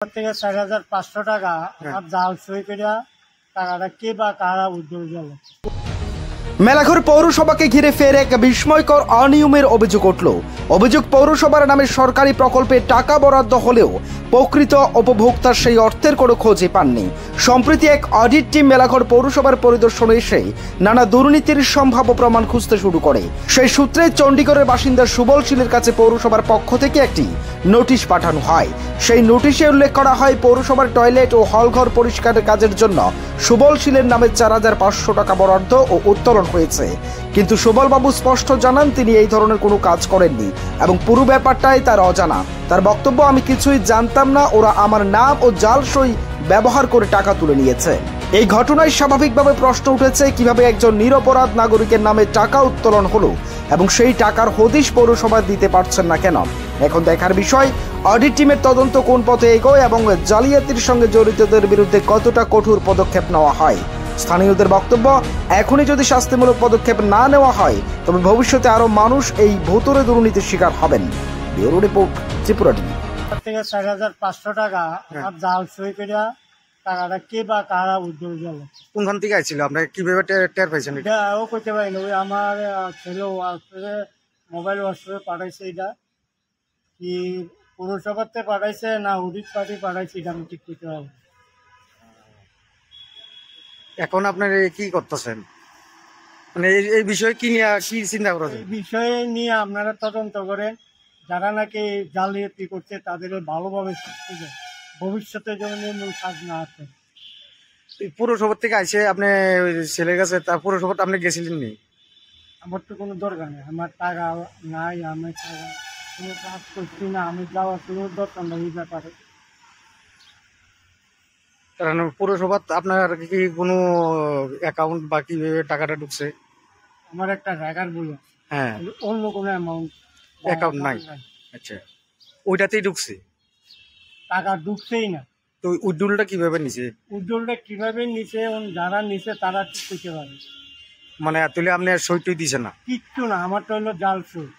থেকে 4,500 টাকা আর জাল সই করে টাকাটা কে বা কারা উদ্যোগ গেল। মেলাঘর পৌরসভাকে ঘিরে ফের এক বিস্ময়কর অনিয়মের অভিযোগ উঠল। অভিযোগ, পৌরসভার নামে সরকারি প্রকল্পে টাকা বরাদ্দ হলেও প্রকৃত উপভোক্তার সেই অর্থের কোনো খোঁজই পাননি। সম্প্রতি এক অডিট টিম মেলাঘর পৌরসভার পরিদর্শনে এসে নানা দুর্নীতির সম্ভাব্য প্রমাণ খুঁজতে শুরু করে। সেই সূত্রে চণ্ডীগড়ের বাসিন্দা সুবল শীলের কাছে পৌরসভার পক্ষ থেকে একটি নোটিশ পাঠানো হয়। সেই নোটিশে উল্লেখ করা হয়, পৌরসভার টয়লেট ও হলঘর পরিষ্কারের কাজের জন্য সুবল শীলের নামে 4,500 টাকা বরাদ্দ ও উত্তোলন হয়েছে। কিন্তু সুবলবাবু স্পষ্ট জানান তিনি এই ধরনের কোনো কাজ করেননি এবং পুরো ব্যাপারটাই তার অজানা। তার বক্তব্য, আমি কিছুই জানতাম না, ওরা আমার নাম ও জাল সই ব্যবহার করে টাকা তুলে নিয়েছে। এই ঘটনায় স্বাভাবিকভাবে প্রশ্ন উঠেছে, কিভাবে একজন নিরপরাধ নাগরিকের নামে টাকা উত্তোলন হলো এবং সেই টাকার হদিশ পৌরসভা দিতে পারছেন না কেন। এখন দেখার বিষয়, অডিট টিমের তদন্ত কোন পথে এগোয় এবং জালিয়াতির সঙ্গে জড়িতদের বিরুদ্ধে কতটা কঠোর পদক্ষেপ নেওয়া হয়। স্থানীয়দের বক্তব্য, এখনই যদি শাস্তিমূলক পদক্ষেপ না নেওয়া হয় তবে ভবিষ্যতে আরো মানুষ এই ভুতুড়ে দুর্নীতির শিকার হবেন। Bureau report, Tripura TV. থেকে 4,500 টাকা আর জাল সই করে টাকাটা কে বা কারা উদ্যোগ গেল। কোনখান থেকে আইছিল, আপনার কিভাবে টের পাইছেন? এটাও করতে পারি না, ওই আমার ছেলে মোবাইল হোয়াটসঅ্যাপে পাঠাইছে। এটা কি পৌরসভাতে পাঠাইছে না অডিট পার্টি পাঠাইছে, এটা আমি ঠিক করতে পারবো। এখন আপনার কি করতেছেন, মানে এই বিষয়ে কি নিয়ে কি চিন্তা করেছেন? এই বিষয়ে নিয়ে আপনারা তদন্ত করেন, যারা নাকি জালিয়াতি করছে তাদের ভালোভাবে শাস্তি দেয়, ভবিষ্যতে যেন মূল কাজ না আসে। পৌরসভা থেকে আইসে আপনি ছেলের কাছে, তার পৌরসভাতে আপনি গেছিলেন নি? আমার তো কোনো দরকার নেই, আমার টাকা নাই, আমি টাকা কোনো কাজ করছি না, আমি যাওয়ার কোনো দরকার নেই এই ব্যাপারে। কারণ পৌরসভা আপনার কি কোনো অ্যাকাউন্ট বা কিভাবে টাকাটা ঢুকছে? আমার একটা রেগার বই আছে, হ্যাঁ, অন্য কোনো অ্যামাউন্ট অ্যাকাউন্ট নাই। আচ্ছা, ওইটাতেই ঢুকছে, টাকা ঢুকছেই না। তো উইথড্রলটা কিভাবে নিছে? উজ্জ্বলটা কিভাবে নিছে, যারা নিছে তারা ঠিক করতে পারে। মানে তুলে আপনি সইটই দিছে না? কিচ্ছু না, আমার তো হলো জাল সুদ।